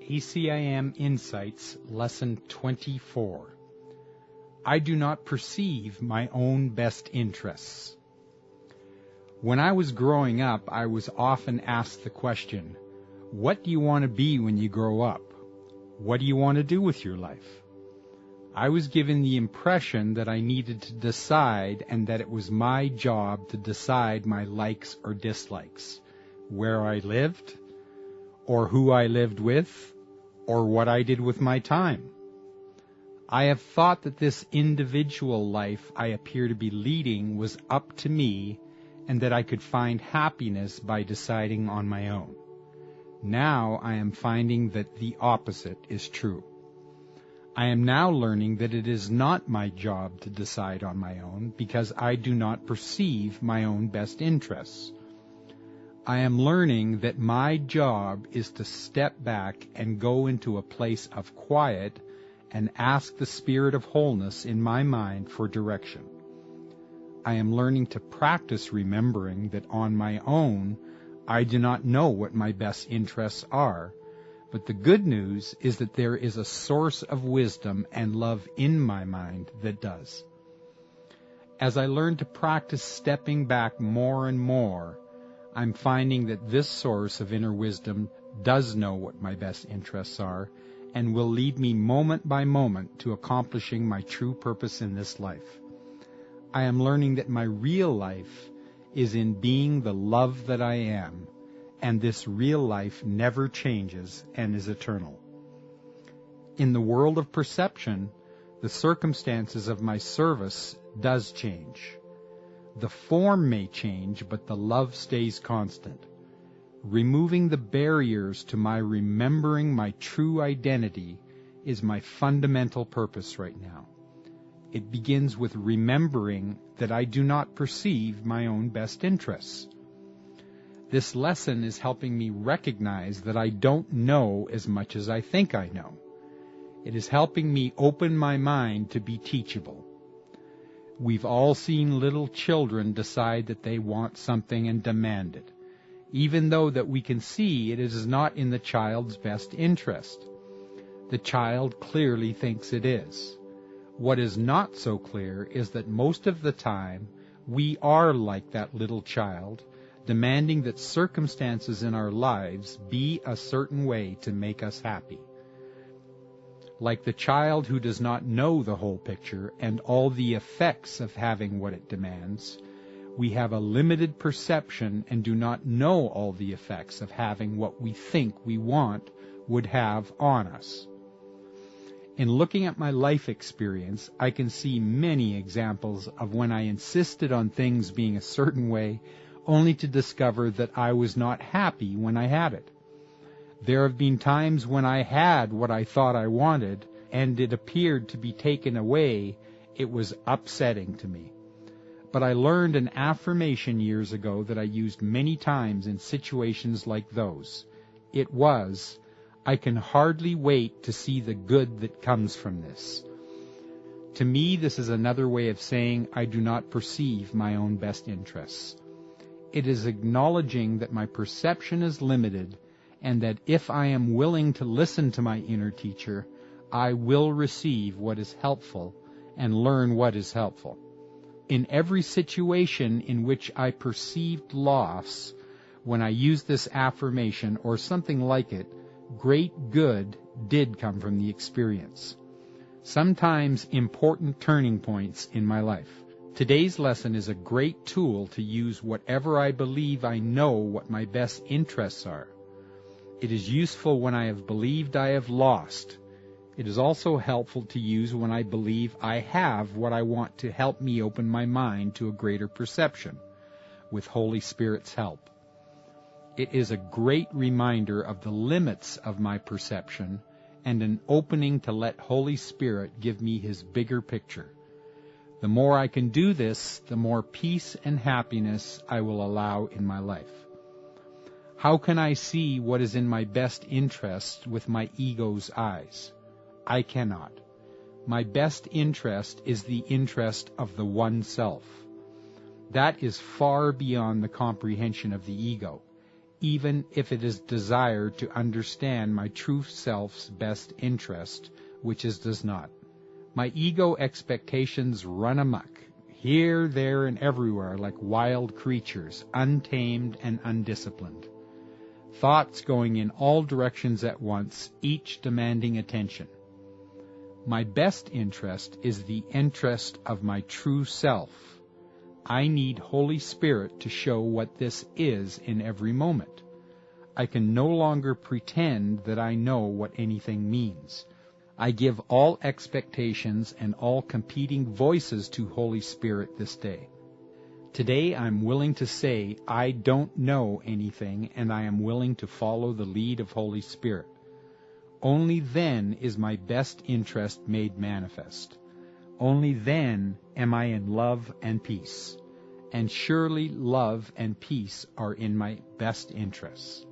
ACIM Insights, Lesson 24. I do not perceive my own best interests. When I was growing up, I was often asked the question, what do you want to be when you grow up? What do you want to do with your life? I was given the impression that I needed to decide and that it was my job to decide my likes or dislikes, where I lived, or who I lived with, or what I did with my time. I have thought that this individual life I appear to be leading was up to me and that I could find happiness by deciding on my own. Now I am finding that the opposite is true. I am now learning that it is not my job to decide on my own because I do not perceive my own best interests. I am learning that my job is to step back and go into a place of quiet and ask the Spirit of wholeness in my mind for direction. I am learning to practice remembering that on my own I do not know what my best interests are, but the good news is that there is a source of wisdom and love in my mind that does. As I learn to practice stepping back more and more, I'm finding that this source of inner wisdom does know what my best interests are and will lead me moment by moment to accomplishing my true purpose in this life. I am learning that my real life is in being the love that I am, and this real life never changes and is eternal. In the world of perception, the circumstances of my service does change. The form may change, but the love stays constant. Removing the barriers to my remembering my true identity is my fundamental purpose right now. It begins with remembering that I do not perceive my own best interests. This lesson is helping me recognize that I don't know as much as I think I know. It is helping me open my mind to be teachable. We've all seen little children decide that they want something and demand it, even though that we can see it is not in the child's best interest. The child clearly thinks it is. What is not so clear is that most of the time we are like that little child, demanding that circumstances in our lives be a certain way to make us happy. Like the child who does not know the whole picture and all the effects of having what it demands, we have a limited perception and do not know all the effects of having what we think we want would have on us. In looking at my life experience, I can see many examples of when I insisted on things being a certain way, only to discover that I was not happy when I had it. There have been times when I had what I thought I wanted, and it appeared to be taken away. It was upsetting to me. But I learned an affirmation years ago that I used many times in situations like those. It was, I can hardly wait to see the good that comes from this. To me, this is another way of saying I do not perceive my own best interests. It is acknowledging that my perception is limited and that if I am willing to listen to my inner teacher, I will receive what is helpful and learn what is helpful. In every situation in which I perceived loss, when I used this affirmation or something like it, great good did come from the experience. Sometimes important turning points in my life. Today's lesson is a great tool to use whatever I believe I know what my best interests are. It is useful when I have believed I have lost. It is also helpful to use when I believe I have what I want to help me open my mind to a greater perception, with Holy Spirit's help. It is a great reminder of the limits of my perception and an opening to let Holy Spirit give me His bigger picture. The more I can do this, the more peace and happiness I will allow in my life. How can I see what is in my best interest with my ego's eyes? I cannot. My best interest is the interest of the one self. That is far beyond the comprehension of the ego. even if it is desired to understand my true self's best interest, which it does not. My ego expectations run amok, here, there, and everywhere like wild creatures, untamed and undisciplined. Thoughts going in all directions at once, each demanding attention. My best interest is the interest of my true self. I need Holy Spirit to show what this is in every moment. I can no longer pretend that I know what anything means. I give all expectations and all competing voices to Holy Spirit this day. Today I'm willing to say I don't know anything, and I am willing to follow the lead of Holy Spirit. Only then is my best interest made manifest. Only then am I in love and peace. And surely love and peace are in my best interests.